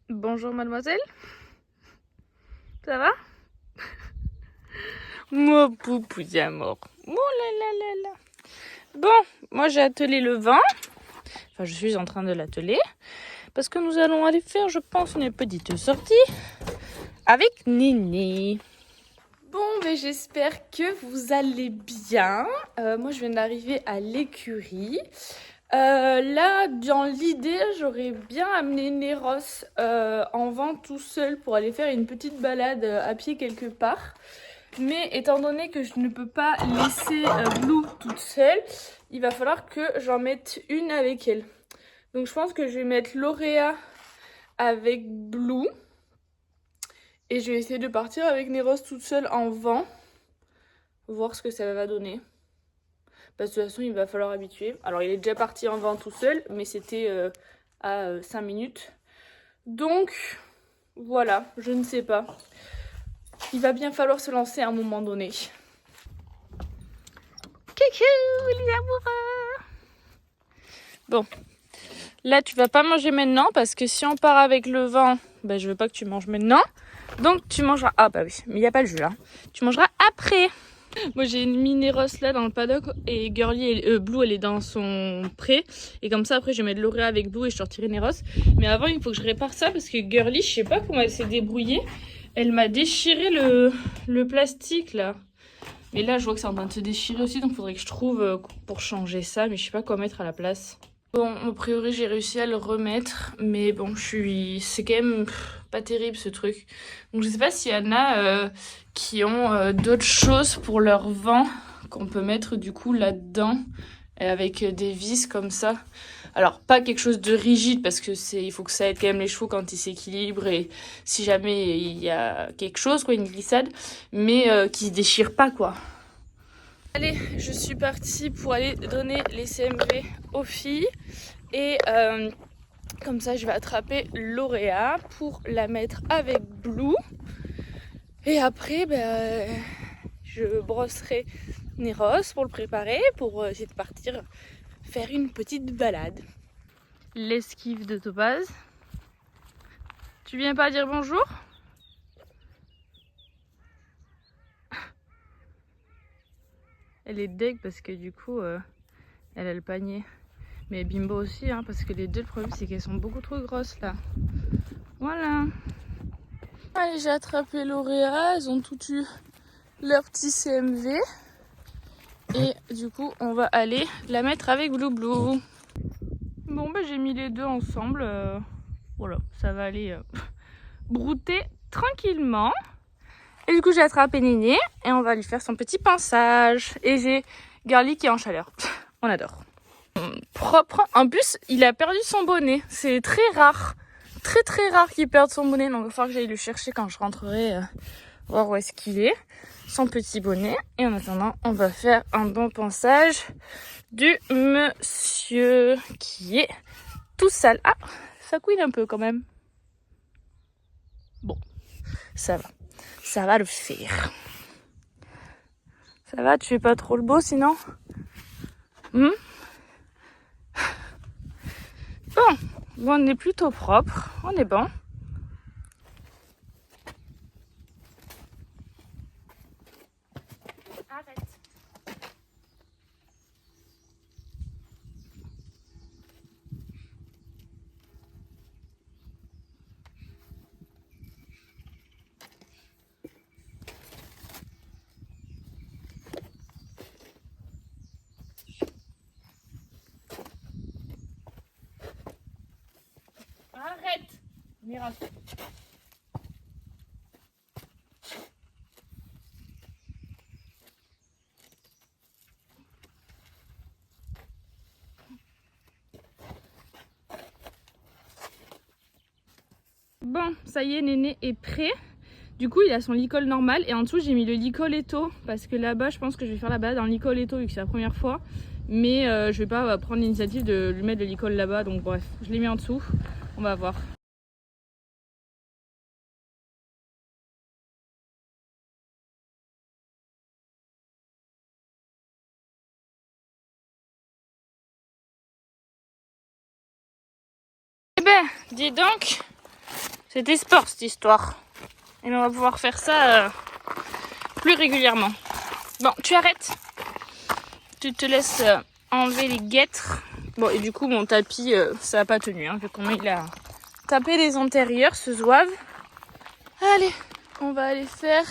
Bonjour mademoiselle, ça va? Mon poupou d'amour. Oh là là là là. Bon, moi j'ai attelé le vin. Enfin, je suis en train de l'atteler. Parce que nous allons aller faire, je pense, une petite sortie avec Nini. Bon, mais j'espère que vous allez bien. Moi, je viens d'arriver à l'écurie. Là, dans l'idée, j'aurais bien amené Néros en vent tout seul pour aller faire une petite balade à pied quelque part. Mais étant donné que je ne peux pas laisser Blue toute seule, il va falloir que j'en mette une avec elle. Donc je pense que je vais mettre Lauréa avec Blue. Et je vais essayer de partir avec Néros toute seule en vent. Voir ce que ça va donner. Parce que de toute façon, il va falloir habituer. Alors, il est déjà parti en vent tout seul, mais c'était à 5 minutes. Donc, voilà, je ne sais pas. Il va bien falloir se lancer à un moment donné. Coucou, les amoureux! Bon, là, tu vas pas manger maintenant, parce que si on part avec le vent, ben, je veux pas que tu manges maintenant. Donc, tu mangeras... Ah, bah oui, mais il n'y a pas le jus, là. Tu mangeras après. Moi j'ai mis Néros là dans le paddock et Girly, Blue elle est dans son pré. Et comme ça après je vais mettre Lauréa avec Blue et je sortirai Néros. Mais avant il faut que je répare ça parce que Girly, je sais pas comment elle s'est débrouillée. Elle m'a déchiré le plastique là. Mais là je vois que c'est en train de se déchirer aussi donc il faudrait que je trouve pour changer ça. Mais je sais pas quoi mettre à la place. Bon, a priori j'ai réussi à le remettre, mais bon, c'est quand même pas terrible ce truc. Donc je sais pas s'il y en a qui ont d'autres choses pour leur vent qu'on peut mettre du coup là-dedans avec des vis comme ça. Alors pas quelque chose de rigide parce que il faut que ça aide quand même les chevaux quand ils s'équilibrent et si jamais il y a quelque chose quoi, une glissade, mais qui se déchire pas quoi. Allez, je suis partie pour aller donner les CMV aux filles et comme ça je vais attraper Lauréa pour la mettre avec Blue et après je brosserai Néros pour le préparer pour essayer de partir faire une petite balade. L'esquive de Topaz. Tu viens pas dire bonjour? Elle est deg parce que du coup elle a le panier. Mais Bimbo aussi, hein, parce que les deux, le problème c'est qu'elles sont beaucoup trop grosses là. Voilà. Allez, j'ai attrapé Lauréa, elles ont toutes eu leur petit CMV. Et du coup, on va aller la mettre avec Blue Blue. Bon, bah j'ai mis les deux ensemble. Voilà, ça va aller brouter tranquillement. Et du coup, j'ai attrapé Nini et on va lui faire son petit pinçage. Et j'ai Girly qui est en chaleur. On adore. Propre. En plus, il a perdu son bonnet. C'est très rare. Très très rare qu'il perde son bonnet. Donc il va falloir que j'aille le chercher quand je rentrerai. Voir où est-ce qu'il est. Son petit bonnet. Et en attendant, on va faire un bon pinçage du monsieur qui est tout sale. Ah, ça couine un peu quand même. Bon, ça va. Ça va le faire. Ça va, tu fais pas trop le beau sinon? Bon, on est plutôt propre. On est bon. Arrête. Arrête. Mira. Bon, ça y est, Néné est prêt. Du coup, il a son licol normal et en dessous, j'ai mis le licol Eto parce que là-bas, je pense que je vais faire la balade en licol Eto vu que c'est la première fois. Mais je vais pas prendre l'initiative de lui mettre le licol là-bas. Donc bref, je l'ai mis en dessous. On va voir. Eh ben, dis donc, C'était sport cette histoire. Et on va pouvoir faire ça plus régulièrement. Bon, tu arrêtes. Tu te laisses enlever les guêtres. Bon, et du coup, mon tapis, ça n'a pas tenu, hein, vu qu'on il a tapé les antérieurs, ce zouave. Allez, on va aller faire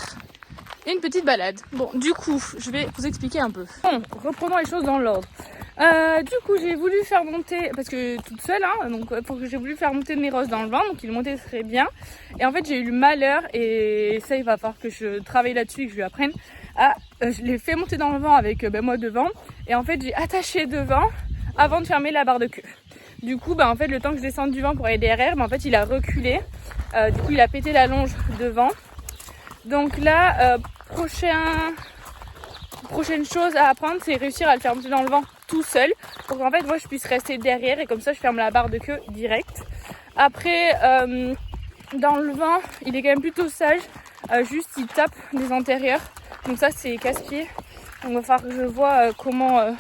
une petite balade. Bon, du coup, je vais vous expliquer un peu. Bon, reprenons les choses dans l'ordre. Du coup, j'ai voulu faire monter, parce que toute seule, hein, donc j'ai voulu faire monter mes roses dans le vent, donc ils montaient très bien. Et en fait, j'ai eu le malheur, et ça, il va falloir que je travaille là-dessus et que je lui apprenne. Je l'ai fait monter dans le vent avec moi devant, et en fait, j'ai attaché devant avant de fermer la barre de queue. Du coup, en fait, le temps que je descende du vent pour aller derrière, en fait, il a reculé. Du coup, il a pété la longe devant. Donc là, prochaine chose à apprendre, c'est réussir à le faire monter dans le vent tout seul, pour qu'en fait moi je puisse rester derrière et comme ça je ferme la barre de queue direct. Après dans le vent il est quand même plutôt sage, juste il tape les antérieurs, donc ça c'est casse-pied, donc il va falloir que je vois comment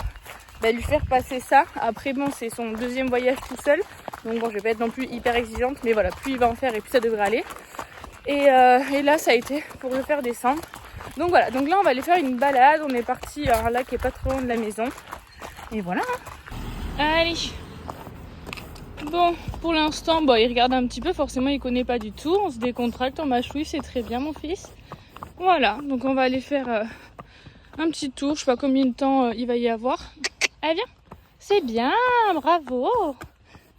lui faire passer ça. Après bon, c'est son deuxième voyage tout seul, donc bon, je vais pas être non plus hyper exigeante, mais voilà, plus il va en faire et plus ça devrait aller. Et là ça a été pour le faire descendre. Donc voilà, donc là on va aller faire une balade. On est parti à un lac qui est pas trop loin de la maison. Et voilà. Allez. Bon, pour l'instant, il regarde un petit peu. Forcément, il connaît pas du tout. On se décontracte, on mâchouille, c'est très bien mon fils. Voilà, donc on va aller faire un petit tour. Je sais pas combien de temps il va y avoir. Allez, viens. C'est bien, bravo.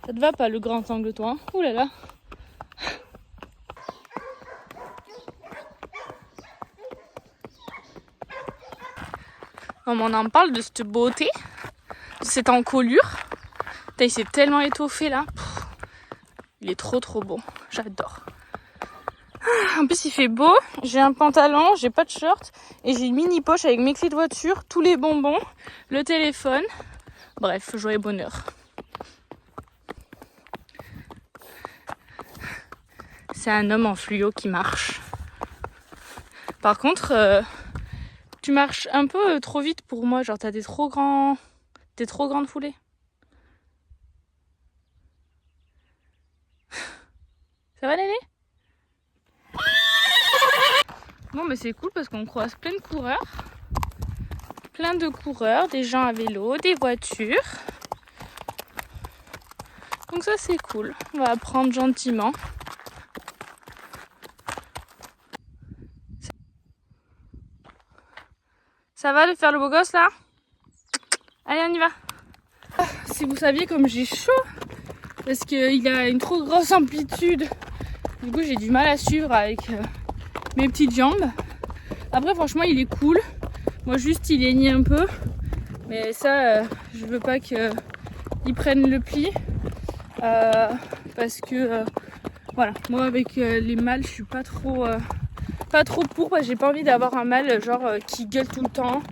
Ça te va pas le grand angle toi, hein? Ouh là là. On en parle de cette beauté, de cette encolure. Il s'est tellement étoffé là. Il est trop beau. J'adore. En plus il fait beau. J'ai un pantalon, j'ai pas de short. Et j'ai une mini poche avec mes clés de voiture, tous les bonbons, le téléphone. Bref, joie et bonheur. C'est un homme en fluo qui marche. Par contre... tu marches un peu trop vite pour moi, genre t'as des trop grandes foulées. Ça va Néné? Bon c'est cool parce qu'on croise plein de coureurs. Plein de coureurs, des gens à vélo, des voitures. Donc ça c'est cool, on va apprendre gentiment. Ça va de faire le beau gosse là? Allez on y va. Si vous saviez comme j'ai chaud, parce qu'il a une trop grosse amplitude, du coup j'ai du mal à suivre avec mes petites jambes. Après franchement il est cool, moi juste il haigne un peu, mais ça je veux pas qu'il prenne le pli, parce que voilà, moi avec les mâles je suis pas trop pour, parce que j'ai pas envie d'avoir un mâle genre qui gueule tout le temps,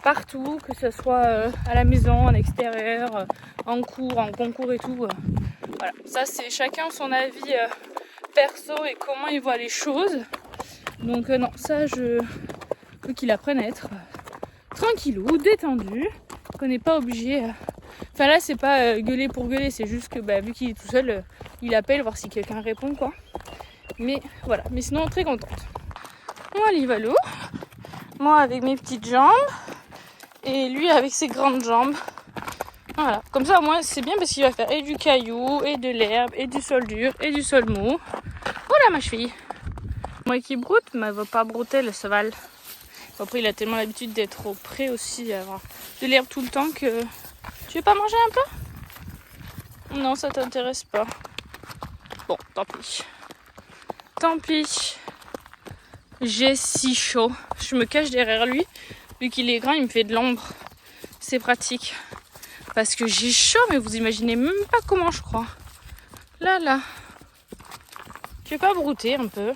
partout, que ce soit à la maison, en extérieur, en cours, en concours et tout. Voilà, ça c'est chacun son avis perso et comment il voit les choses. Donc non, ça je veux qu'il apprenne à être tranquillou, détendu, qu'on n'est pas obligé. Enfin là c'est pas gueuler pour gueuler, c'est juste que vu qu'il est tout seul, il appelle voir si quelqu'un répond quoi. Mais voilà, mais sinon très contente. Moi l'Ivalo, moi avec mes petites jambes et lui avec ses grandes jambes. Voilà, comme ça au moins c'est bien parce qu'il va faire et du caillou, et de l'herbe, et du sol dur, et du sol mou. Voilà ma cheville. Moi qui broute, mais elle va pas brouter le cheval. Après il a tellement l'habitude d'être au pré aussi, avoir de l'herbe tout le temps que... Tu veux pas manger un peu? Non, ça t'intéresse pas. Bon, tant pis. Tant pis. J'ai si chaud. Je me cache derrière lui. Vu qu'il est grand, il me fait de l'ombre. C'est pratique. Parce que j'ai chaud, mais vous imaginez même pas comment je crois. Là. Tu veux pas brouter un peu?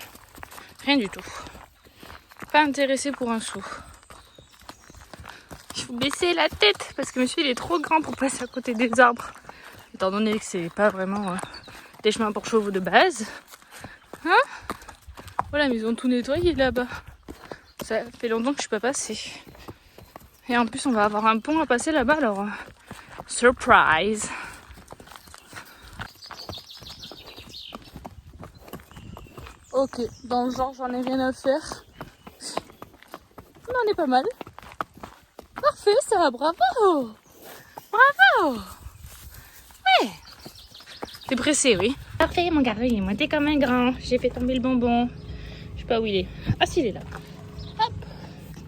Rien du tout. Pas intéressé pour un sou. Il faut baisser la tête parce que monsieur il est trop grand pour passer à côté des arbres. Étant donné que c'est pas vraiment des chemins pour chevaux de base. Hein? Voilà, mais ils ont tout nettoyé là-bas. Ça fait longtemps que je suis pas passée. Et en plus on va avoir un pont à passer là-bas, alors surprise. Ok, dans le genre, j'en ai rien à faire. On en est pas mal. Parfait, ça va, bravo. Bravo. Ouais. T'es pressé, oui. Parfait, mon gars, il est monté comme un grand. J'ai fait tomber le bonbon. Je sais pas où il est. Ah si, il est là. Hop.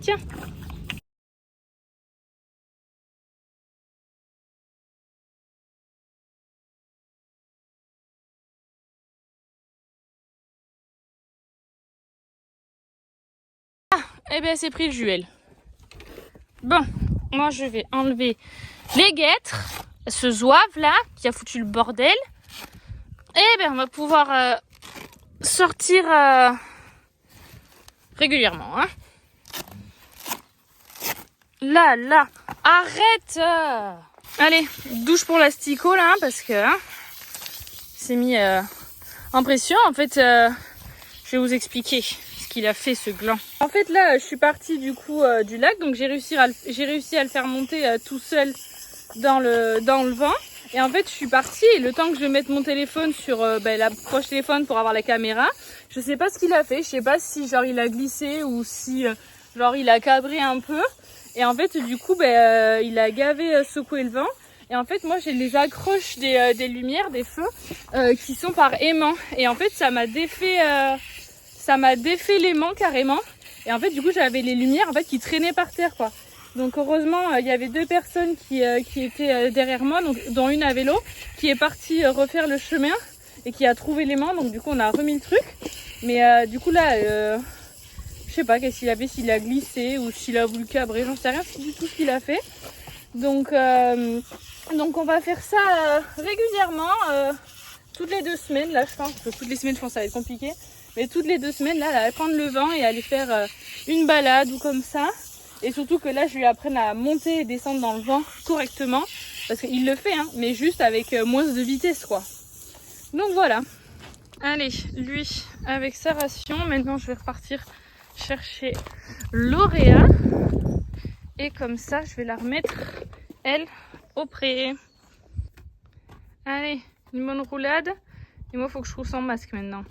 Tiens. Eh bien, c'est pris le Juel. Bon, moi, je vais enlever les guêtres. Ce zouave là, qui a foutu le bordel. Eh bien, on va pouvoir sortir régulièrement. Hein. Là, arrête. Allez, douche pour l'asticot là, parce que c'est mis en pression. En fait, je vais vous expliquer ce qu'il a fait, ce gland. En fait, là, je suis partie du coup du lac, donc j'ai réussi à le faire monter tout seul dans le vent. Et en fait, je suis partie et le temps que je mette mon téléphone sur la poche téléphone pour avoir la caméra, je sais pas ce qu'il a fait. Je sais pas si genre il a glissé ou si genre il a cabré un peu. Et en fait, du coup, il a gavé secoué le vent. Et en fait, moi, j'ai les accroches des lumières, des feux, qui sont par aimant. Et en fait, ça m'a défait l'aimant carrément. Et en fait, du coup, j'avais les lumières en fait qui traînaient par terre, quoi. Donc heureusement, il y avait 2 personnes qui étaient derrière moi, donc, dont une à vélo, qui est partie refaire le chemin et qui a trouvé l'aimant. Donc du coup, on a remis le truc. Mais du coup là, je sais pas qu'est-ce qu'il a fait, s'il a glissé ou s'il a voulu cabrer, j'en sais rien du tout ce qu'il a fait. Donc on va faire ça régulièrement, toutes les 2 semaines. Là, je pense que toutes les semaines, je pense que ça va être compliqué. Mais toutes les 2 semaines, là, aller prendre le vent et aller faire une balade ou comme ça. Et surtout que là, je lui apprenne à monter et descendre dans le vent correctement. Parce qu'il le fait, hein, mais juste avec moins de vitesse, quoi. Donc voilà. Allez, lui, avec sa ration. Maintenant, je vais repartir chercher Lauréa. Et comme ça, je vais la remettre, elle, au pré. Allez, une bonne roulade. Et moi, il faut que je roule sans masque maintenant.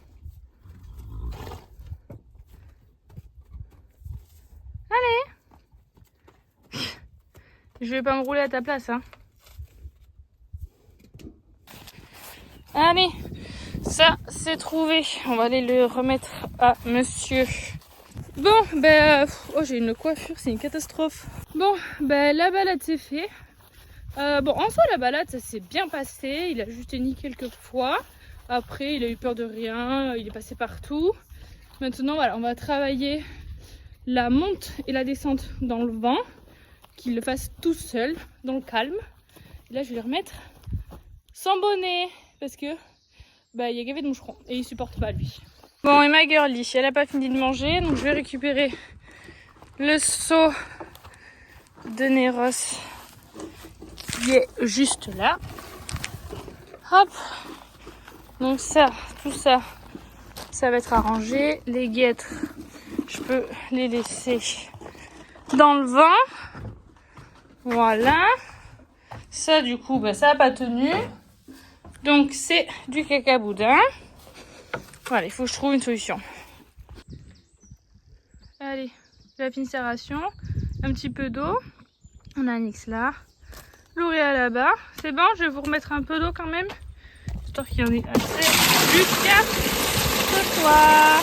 Allez. Je vais pas me rouler à ta place, hein. Allez, ça c'est trouvé. On va aller le remettre à monsieur. Bon, oh, j'ai une coiffure, c'est une catastrophe. Bon, la balade c'est fait. Bon, en soi, la balade ça s'est bien passé. Il a juste hennni quelques fois. Après, il a eu peur de rien. Il est passé partout. Maintenant, voilà, on va travailler la monte et la descente dans le vent. Qu'il le fasse tout seul, dans le calme. Et là, je vais le remettre sans bonnet. Parce que il y a gavé de moucherons et il supporte pas lui. Bon, et ma girlie, elle a pas fini de manger, donc je vais récupérer le seau de Néros qui est juste là. Hop. Donc ça, tout ça, ça va être arrangé. Les guêtres, je peux les laisser dans le vent. Voilà. Ça, du coup, ça n'a pas tenu. Donc c'est du cacaboudin. Voilà, il faut que je trouve une solution. Allez, la pincération, un petit peu d'eau. On a Nix là. Lauréa là-bas. C'est bon, je vais vous remettre un peu d'eau quand même. Histoire qu'il y en ait assez jusqu'à ce soir.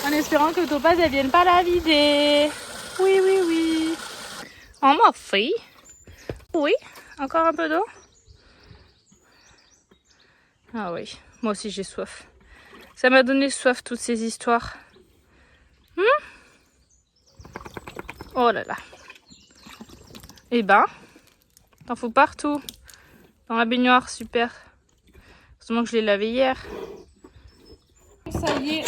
En espérant que Topaz ne vienne pas la vider. Oui, oui, oui. Oh ma fille. Oui, encore un peu d'eau. Ah oui, moi aussi j'ai soif. Ça m'a donné soif toutes ces histoires. Oh là là. Eh ben, t'en fous partout. Dans la baignoire, super. Heureusement que je l'ai lavé hier. Ça y est,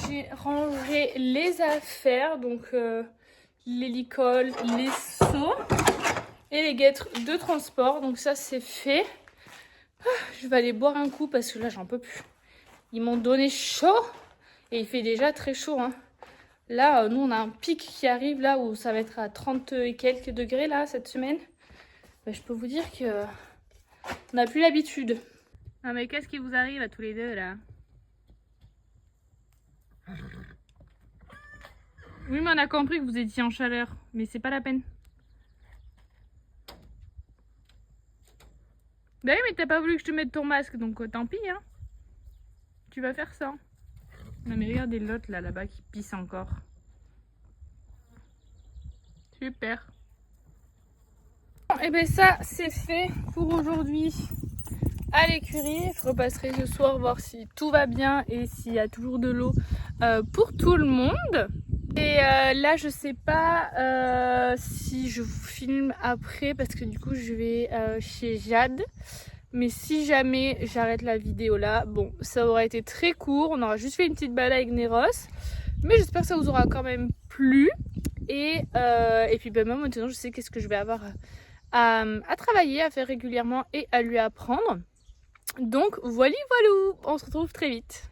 j'ai rangé les affaires. Donc les licoles, les seaux et les guêtres de transport. Donc ça c'est fait. Je vais aller boire un coup parce que là j'en peux plus. Ils m'ont donné chaud et il fait déjà très chaud. Hein. Là, nous on a un pic qui arrive là où ça va être à 30 et quelques degrés là cette semaine. Je peux vous dire que on n'a plus l'habitude. Non mais qu'est-ce qui vous arrive à tous les deux là? Oui, mais on a compris que vous étiez en chaleur, mais c'est pas la peine. Bah oui, mais t'as pas voulu que je te mette ton masque, donc tant pis, hein. Tu vas faire ça. Non mais regardez l'autre là-bas qui pisse encore. Super. Bon, et ben ça, c'est fait pour aujourd'hui à l'écurie. Je repasserai ce soir voir si tout va bien et s'il y a toujours de l'eau pour tout le monde. Et là, je sais pas si je vous filme après parce que du coup, je vais chez Jade. Mais si jamais j'arrête la vidéo là, bon, ça aurait été très court. On aura juste fait une petite balade avec Neros. Mais j'espère que ça vous aura quand même plu. Et puis ben, moi maintenant, je sais qu'est-ce que je vais avoir à travailler, à faire régulièrement et à lui apprendre. Donc voilà, on se retrouve très vite.